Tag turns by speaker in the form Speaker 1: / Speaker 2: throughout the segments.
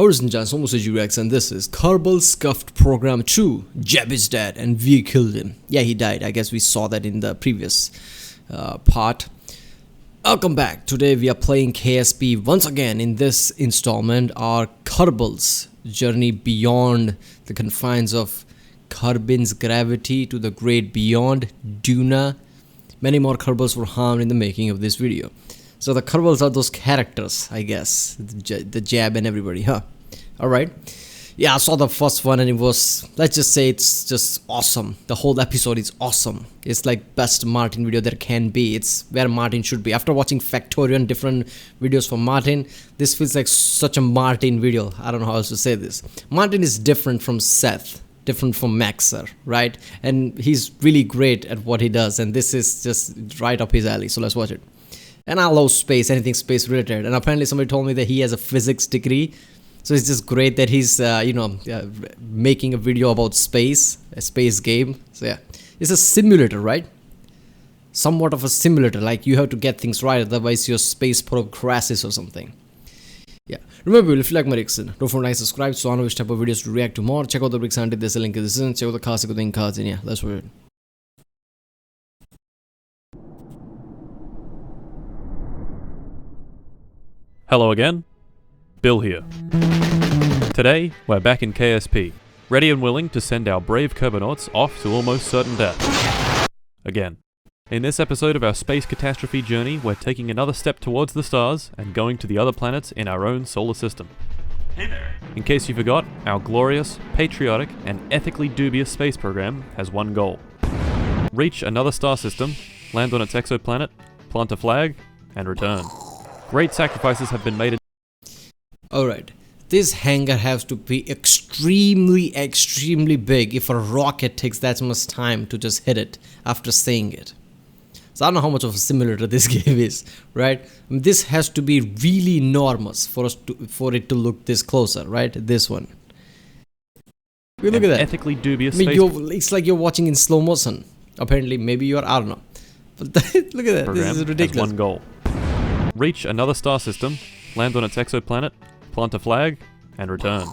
Speaker 1: Horizon John's almost a Rex, and this is Kerbal Scuffed Program 2. Jeb is dead and we killed him. Yeah, he died. I guess we saw that in the previous part. Welcome back. Today we are playing KSP once again. In this installment, our Kerbals journey beyond the confines of Kerbin's gravity to the great beyond Duna. Many more Kerbals were harmed in the making of this video. So the Kerbals are those characters, I guess. The Jab and everybody, huh? Alright. Yeah, I saw the first one and it was, let's just say it's just awesome. The whole episode is awesome. It's like best Martin video there can be. It's where Martin should be. After watching Factorial different videos from Martin, this feels like such a Martin video. I don't know how else to say this. Martin is different from Seth. Different from Maxer, right? And he's really great at what he does. And this is just right up his alley. So let's watch it. And I love space, anything space related. And apparently somebody told me that he has a physics degree. So it's just great that he's, making a video about space, a space game. So yeah, it's a simulator, right? Somewhat of a simulator, like you have to get things right, otherwise your space probe crashes or something. Yeah, remember, if you like my reaction, don't forget to subscribe so I know which type of videos to react to more. Check out the bricks under this link in the description. Check out the cards, check out the ink cards, and yeah, let's do it.
Speaker 2: Hello again, Bill here. Today, we're back in KSP, ready and willing to send our brave Kerbinauts off to almost certain death. Again. In this episode of our space catastrophe journey, we're taking another step towards the stars and going to the other planets in our own solar system. Hey there. In case you forgot, our glorious, patriotic, and ethically dubious space program has one goal. Reach another star system, land on its exoplanet, plant a flag, and return. Great sacrifices have been made.
Speaker 1: Alright, this hangar has to be extremely big if a rocket takes that much time to just hit it after saying it. So I don't know how much of a simulator this game is, right? I mean, this has to be really enormous for it to look this closer, right? This one. Look at that.
Speaker 2: Ethically dubious
Speaker 1: it's like you're watching in slow motion. Apparently, maybe you are, I don't know. But look at that, this is ridiculous.
Speaker 2: Has one goal. Reach another star system, land on its exoplanet, plant a flag, and return.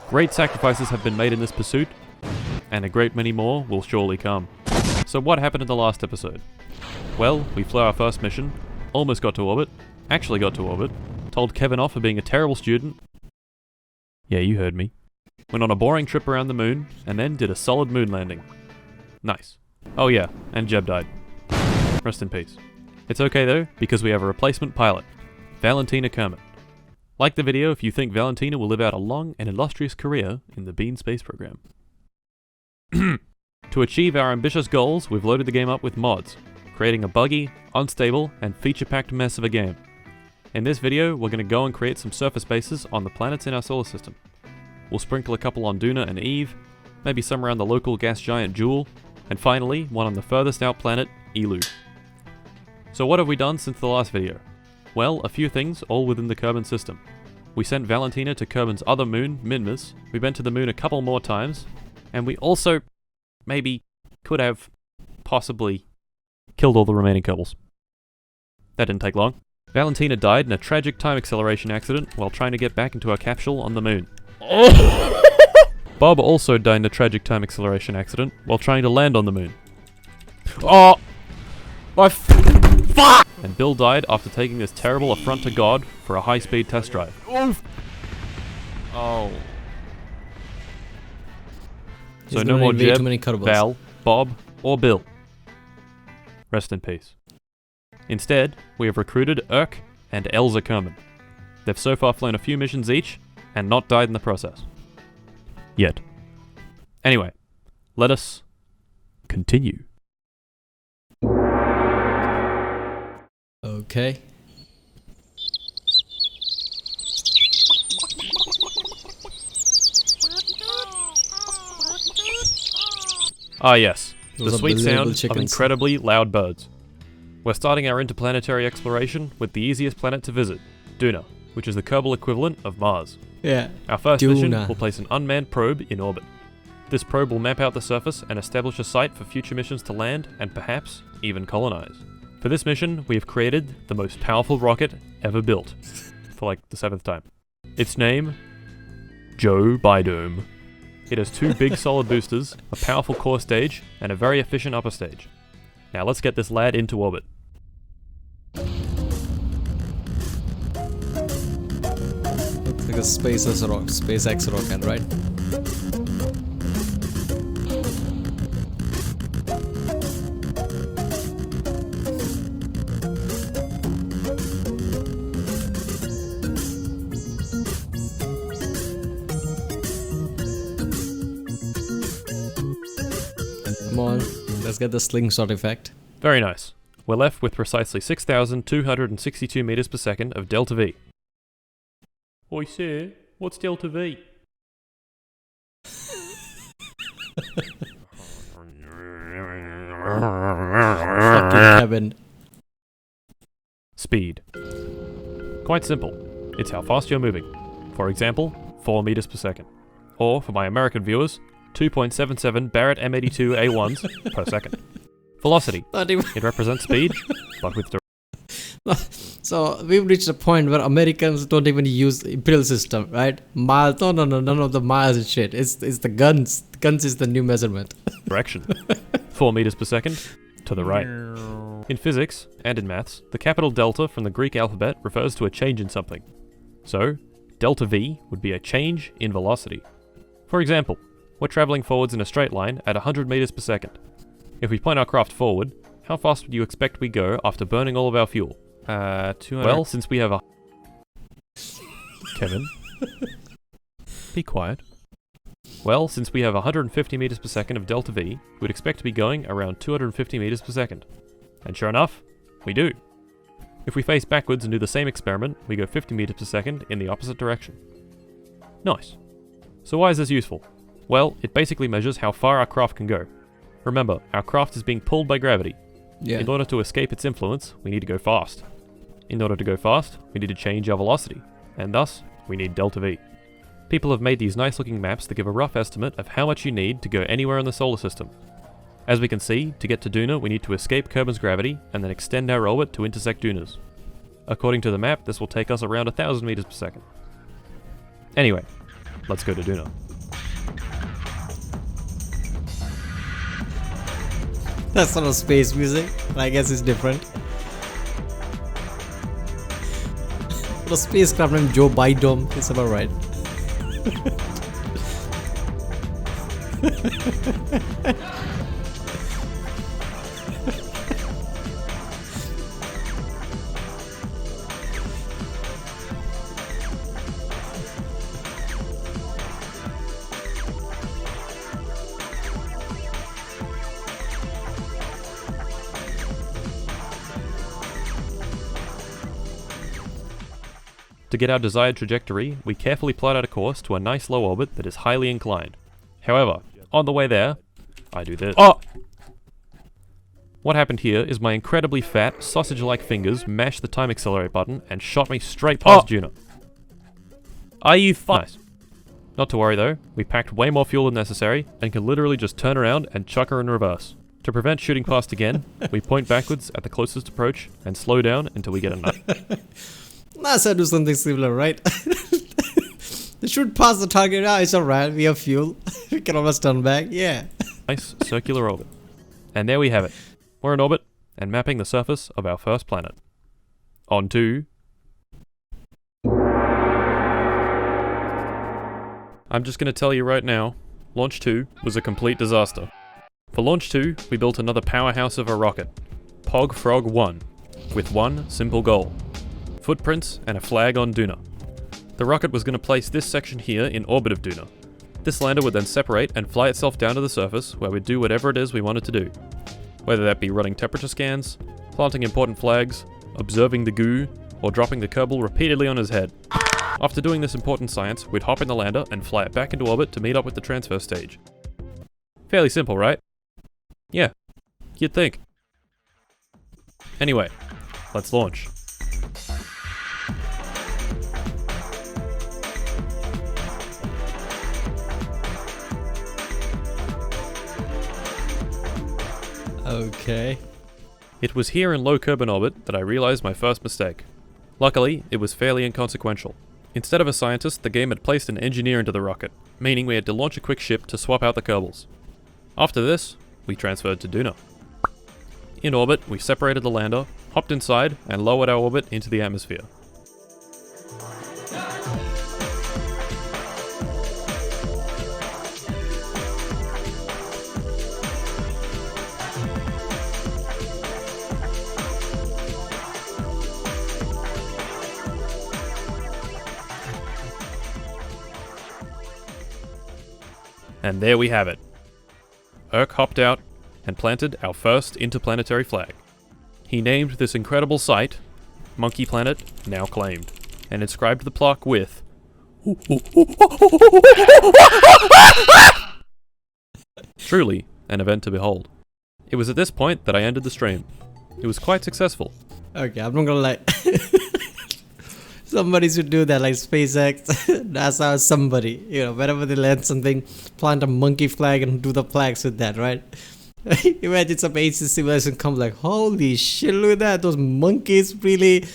Speaker 2: Great sacrifices have been made in this pursuit, and a great many more will surely come. So what happened in the last episode? Well, we flew our first mission, almost got to orbit, actually got to orbit, told Kevin off for being a terrible student. Yeah, you heard me. Went on a boring trip around the moon, and then did a solid moon landing. Nice. Oh yeah, and Jeb died. Rest in peace. It's okay though, because we have a replacement pilot, Valentina Kermit. Like the video if you think Valentina will live out a long and illustrious career in the Bean space program. To achieve our ambitious goals, we've loaded the game up with mods, creating a buggy, unstable, and feature-packed mess of a game. In this video, we're going to go and create some surface bases on the planets in our solar system. We'll sprinkle a couple on Duna and Eve, maybe some around the local gas giant Jewel, and finally, one on the furthest out planet, Elu. So what have we done since the last video? Well, a few things, all within the Kerbin system. We sent Valentina to Kerbin's other moon, Minmus, we went to the moon a couple more times, and we also, maybe, could have, possibly, killed all the remaining Kerbals. That didn't take long. Valentina died in a tragic time acceleration accident while trying to get back into her capsule on the moon. Bob also died in a tragic time acceleration accident while trying to land on the moon. Oh! My fuck! And Bill died after taking this terrible affront to God for a high-speed test drive. Oh. So no more Jeb, Val, Bob, or Bill. Rest in peace. Instead, we have recruited Urk and Elza Kerman. They've so far flown a few missions each, and not died in the process. Yet. Anyway, let us continue.
Speaker 1: Okay.
Speaker 2: Ah yes,
Speaker 1: Those
Speaker 2: the sweet sound
Speaker 1: chickens.
Speaker 2: of incredibly loud birds. We're starting our interplanetary exploration with the easiest planet to visit, Duna, which is the Kerbal equivalent of Mars.
Speaker 1: Yeah.
Speaker 2: Our first
Speaker 1: Duna.
Speaker 2: mission will place an unmanned probe in orbit. This probe will map out the surface and establish a site for future missions to land and perhaps even colonize. For this mission, we have created the most powerful rocket ever built, for like the 7th time. Its name Joe Bidome. It has 2 big solid boosters, a powerful core stage, and a very efficient upper stage. Now let's get this lad into orbit.
Speaker 1: Looks like a SpaceX rocket, right? Come on, let's get the slingshot effect.
Speaker 2: Very nice. We're left with precisely 6,262 meters per second of delta V. Oi sir, what's delta V?
Speaker 1: Fucking Kerbin.
Speaker 2: Speed. Quite simple. It's how fast you're moving. For example, 4 meters per second. Or, for my American viewers, 2.77 Barrett M82 A1s per second. Velocity. It represents speed, but with direction.
Speaker 1: So we've reached a point where Americans don't even use imperial system, right? Miles? No, none of the miles and shit. It's the guns. Guns is the new measurement.
Speaker 2: Direction. 4 meters per second to the right. In physics and in maths, the capital delta from the Greek alphabet refers to a change in something. So, delta V would be a change in velocity. For example, we're traveling forwards in a straight line at 100 meters per second. If we point our craft forward, how fast would you expect we go after burning all of our fuel? 200. Well, since we have a... Kevin? Be quiet. Well, since we have 150 meters per second of delta V, we'd expect to be going around 250 meters per second. And sure enough, we do. If we face backwards and do the same experiment, we go 50 meters per second in the opposite direction. Nice. So why is this useful? Well, it basically measures how far our craft can go. Remember, our craft is being pulled by gravity.
Speaker 1: Yeah.
Speaker 2: In order to escape its influence, we need to go fast. In order to go fast, we need to change our velocity, and thus, we need delta V. People have made these nice looking maps that give a rough estimate of how much you need to go anywhere in the solar system. As we can see, to get to Duna, we need to escape Kerbin's gravity and then extend our orbit to intersect Duna's. According to the map, this will take us around 1,000 meters per second. Anyway, let's go to Duna.
Speaker 1: That's sort of space music, but I guess it's different. The spacecraft named Joe Bidome is about right.
Speaker 2: To get our desired trajectory, we carefully plot out a course to a nice low orbit that is highly inclined. However, on the way there, I do this. Oh! What happened here is my incredibly fat, sausage-like fingers mashed the time accelerate button and shot me straight past Duna. Are you nice. Not to worry though, we packed way more fuel than necessary and can literally just turn around and chuck her in reverse. To prevent shooting past again, we point backwards at the closest approach and slow down until we get enough.
Speaker 1: NASA do something similar, right? They shoot past the target. Ah, it's alright, we have fuel. We can almost turn back, yeah.
Speaker 2: Nice circular orbit. And there we have it. We're in orbit and mapping the surface of our first planet. On to... I'm just going to tell you right now, Launch 2 was a complete disaster. For Launch 2, we built another powerhouse of a rocket, Pog Frog 1, with one simple goal. Footprints and a flag on Duna. The rocket was going to place this section here in orbit of Duna. This lander would then separate and fly itself down to the surface where we'd do whatever it is we wanted to do. Whether that be running temperature scans, planting important flags, observing the goo, or dropping the Kerbal repeatedly on his head. After doing this important science, we'd hop in the lander and fly it back into orbit to meet up with the transfer stage. Fairly simple, right? Yeah, you'd think. Anyway, let's launch.
Speaker 1: Okay.
Speaker 2: It was here in low Kerbin orbit that I realized my first mistake. Luckily, it was fairly inconsequential. Instead of a scientist, the game had placed an engineer into the rocket, meaning we had to launch a quick ship to swap out the Kerbals. After this, we transferred to Duna. In orbit, we separated the lander, hopped inside, and lowered our orbit into the atmosphere. And there we have it. Urk hopped out and planted our first interplanetary flag. He named this incredible site Monkey Planet Now Claimed, and inscribed the plaque with truly an event to behold. It was at this point that I ended the stream. It was quite successful.
Speaker 1: Okay, I'm not gonna lie. Somebody should do that, like SpaceX, NASA, somebody. You know, whenever they land something, plant a monkey flag and do the flags with that, right? Imagine some ancient civilization come like, holy shit, look at that. Those monkeys really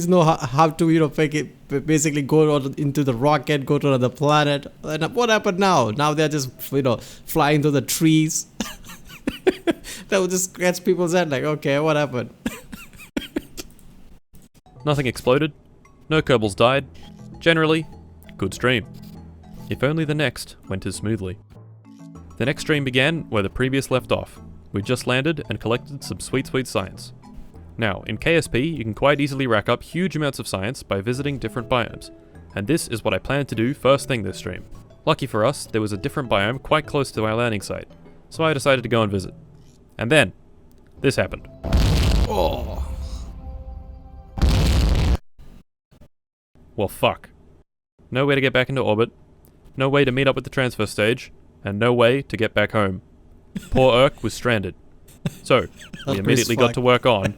Speaker 1: know how to, you know, basically go into the rocket, go to another planet. And what happened now? Now they're just, you know, flying through the trees. That would just scratch people's head like, okay, what happened?
Speaker 2: Nothing exploded. No Kerbals died. Generally, good stream. If only the next went as smoothly. The next stream began where the previous left off. We just landed and collected some sweet science. Now, in KSP, you can quite easily rack up huge amounts of science by visiting different biomes, and this is what I plan to do first thing this stream. Lucky for us, there was a different biome quite close to our landing site, so I decided to go and visit. And then, this happened.
Speaker 1: Oh.
Speaker 2: Well, fuck. No way to get back into orbit, no way to meet up with the transfer stage, and no way to get back home. Poor Urk was stranded. So, we immediately got to work on...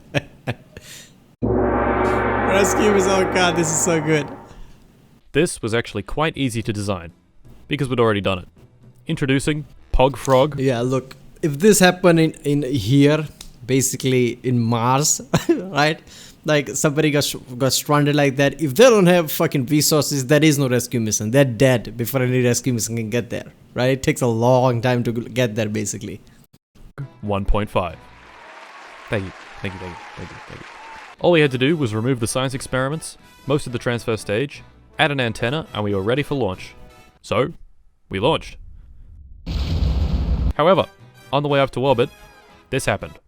Speaker 1: Rescue is, oh god, this is so good.
Speaker 2: This was actually quite easy to design, because we'd already done it. Introducing Pog Frog.
Speaker 1: Yeah, look, if this happened in here, basically in Mars, right? Like somebody got stranded like that. If they don't have fucking resources, there is no rescue mission. They're dead before any rescue mission can get there, right? It takes a long time to get there, basically.
Speaker 2: 1.5. Thank you. All we had to do was remove the science experiments, most of the transfer stage, add an antenna, and we were ready for launch. So, we launched. However, on the way up to orbit, this happened.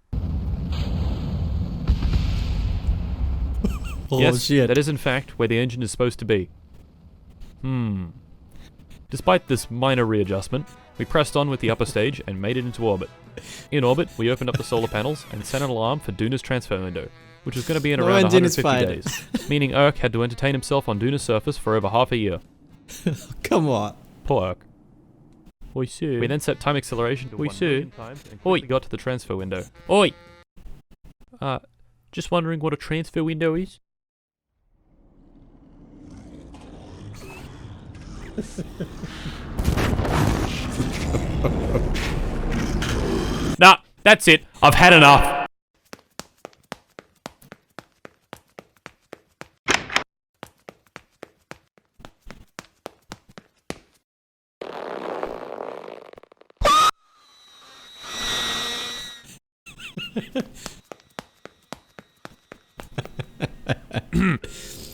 Speaker 1: Oh,
Speaker 2: yes,
Speaker 1: shit.
Speaker 2: that is in fact where the engine is supposed to be. Despite this minor readjustment, we pressed on with the upper stage and made it into orbit. In orbit, we opened up the solar panels and set an alarm for Duna's transfer window, which was going to be in around 150 days, meaning Urk had to entertain himself on Duna's surface for over half a year.
Speaker 1: Come on.
Speaker 2: Poor Urk. Oi, sir. We then set time acceleration to 1 million times and quickly got to the transfer window. Oi! Just wondering what a transfer window is? Nah, that's it. I've had enough.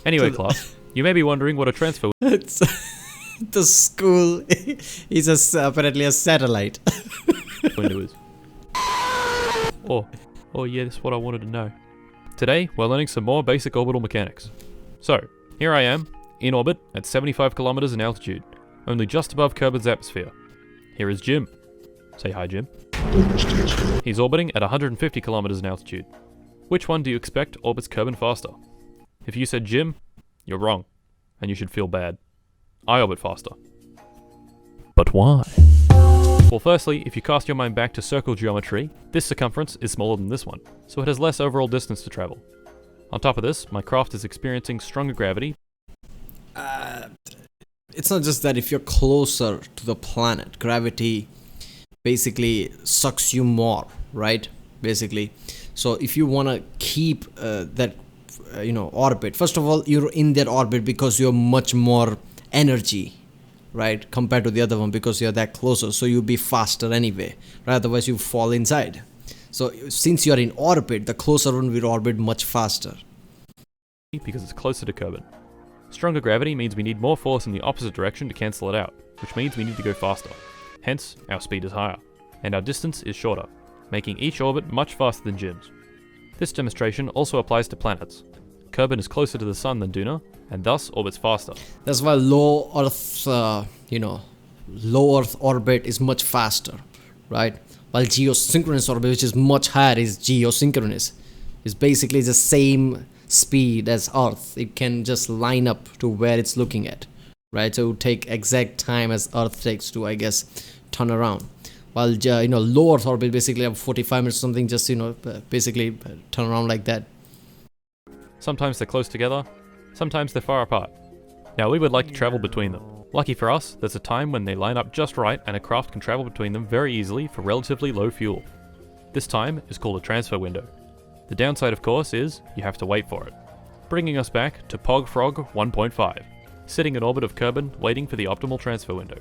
Speaker 2: Anyway, class, you may be wondering what a transfer
Speaker 1: It's the school is apparently a satellite.
Speaker 2: window is. Oh yeah, that's what I wanted to know. Today, we're learning some more basic orbital mechanics. So, here I am, in orbit at 75 kilometers in altitude, only just above Kerbin's atmosphere. Here is Jim. Say hi, Jim. He's orbiting at 150 kilometers in altitude. Which one do you expect orbits Kerbin faster? If you said Jim, you're wrong, and you should feel bad. I orbit faster. But why? Well, firstly, if you cast your mind back to circle geometry, this circumference is smaller than this one, so it has less overall distance to travel. On top of this, my craft is experiencing stronger gravity.
Speaker 1: It's not just that if you're closer to the planet, gravity basically sucks you more, right? Basically. So if you want to keep that orbit. First of all, you're in that orbit because you're much more energy, right, compared to the other one, because you're that closer, so you'll be faster anyway, right? Otherwise you fall inside. So since you're in orbit, the closer one will orbit much faster.
Speaker 2: Because it's closer to Kerbin. Stronger gravity means we need more force in the opposite direction to cancel it out, which means we need to go faster. Hence, our speed is higher, and our distance is shorter, making each orbit much faster than Jim's. This demonstration also applies to planets. Kerbin is closer to the Sun than Duna, and thus orbits faster.
Speaker 1: That's why low Earth orbit is much faster, right? While geosynchronous orbit, which is much higher, is geosynchronous. It's basically the same speed as Earth. It can just line up to where it's looking at, right? So it would take exact time as Earth takes to, I guess, turn around. While low Earth orbit basically have 45 minutes or something, just basically turn around like that.
Speaker 2: Sometimes they're close together, sometimes they're far apart. Now we would like to travel between them. Lucky for us, there's a time when they line up just right and a craft can travel between them very easily for relatively low fuel. This time is called a transfer window. The downside, of course, is you have to wait for it. Bringing us back to PogFrog 1.5, sitting in orbit of Kerbin waiting for the optimal transfer window.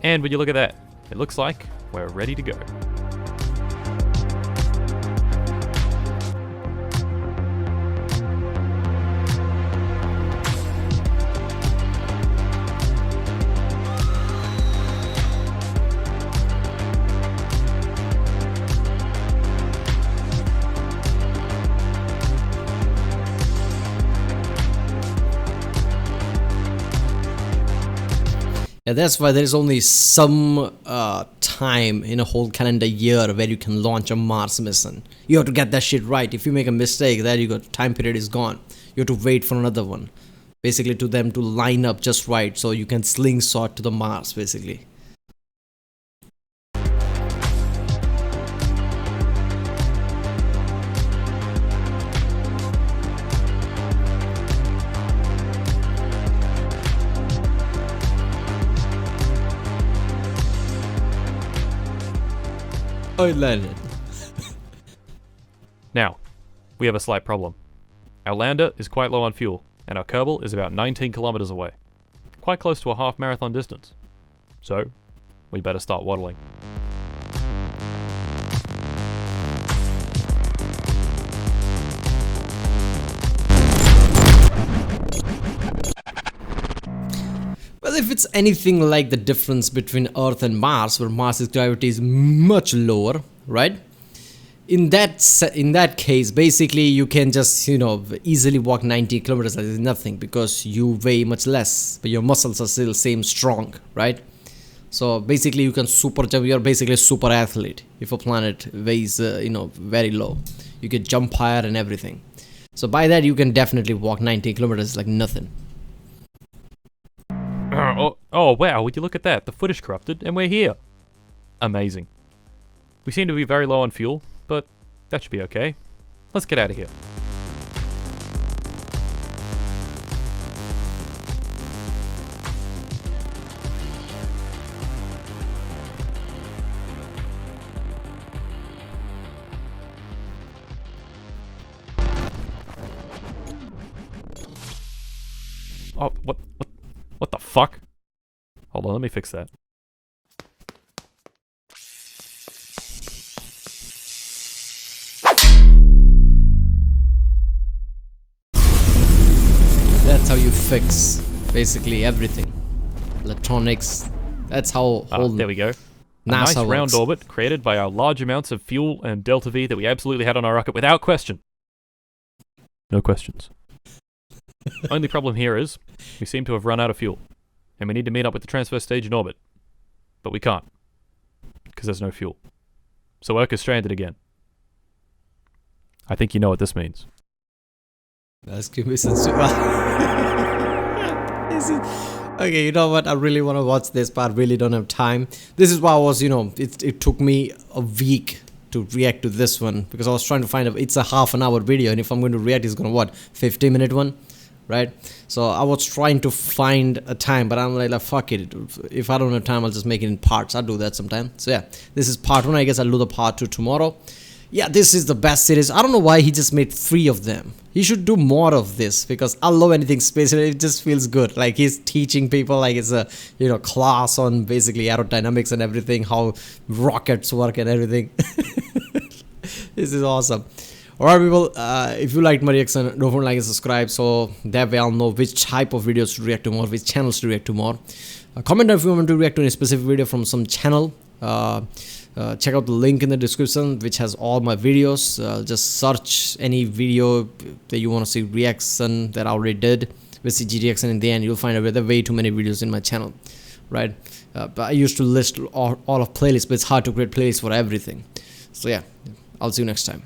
Speaker 2: And would you look at that, it looks like we're ready to go.
Speaker 1: Yeah, that's why there is only some time in a whole calendar year where you can launch a Mars mission. You have to get that shit right. If you make a mistake, there you go, time period is gone. You have to wait for another one. Basically to them to line up just right so you can slingshot to the Mars basically. I landed.
Speaker 2: Now, we have a slight problem. Our lander is quite low on fuel, and our Kerbal is about 19 kilometers away. Quite close to a half marathon distance. So, we better start waddling.
Speaker 1: Well, if it's anything like the difference between Earth and Mars, where Mars's gravity is much lower, right? In that case, basically you can just easily walk 90 kilometers like it's nothing, because you weigh much less, but your muscles are still same strong, right? So basically you can super jump. You're basically a super athlete if a planet weighs very low. You can jump higher and everything. So by that you can definitely walk 90 kilometers like nothing.
Speaker 2: Oh wow, would you look at that? The footage corrupted and we're here. Amazing. We seem to be very low on fuel, but that should be okay. Let's get out of here. Oh, what the fuck? Hold on, let me fix that.
Speaker 1: That's how you fix basically everything. Electronics. That's how
Speaker 2: there we go. A
Speaker 1: NASA
Speaker 2: nice round
Speaker 1: works.
Speaker 2: orbit created by our large amounts of fuel and Delta V that we absolutely had on our rocket without question. No questions. Only problem here is, we seem to have run out of fuel, and we need to meet up with the transfer stage in orbit. But we can't, because there's no fuel. So Urk is stranded again. I think you know what this means.
Speaker 1: Let's give me some Okay, you know what? I really want to watch this, but I really don't have time. This is why I was, it took me a week to react to this one, because I was trying to find out. It's a half an hour video, and if I'm going to react, it's going to 50-minute one, right? So I was trying to find a time, but I'm like, fuck it. If I don't have time, I'll just make it in parts. I'll do that sometime. So yeah, this is part 1. I guess I'll do the part 2 tomorrow. Yeah, this is the best series. I don't know why he just made 3 of them. He should do more of this, because I love anything space. It just feels good. Like he's teaching people like it's a class on basically aerodynamics and everything, how rockets work and everything. This is awesome. Alright people, if you liked my reaction, don't forget to like and subscribe, so that way I'll know which type of videos to react to more, which channels to react to more. Comment down if you want to react to any specific video from some channel. Check out the link in the description, which has all my videos. Just search any video that you want to see reaction that I already did with CG reaction. In the end, you'll find out there are way too many videos in my channel, right? But I used to list all of playlists, but it's hard to create playlists for everything. So yeah, I'll see you next time.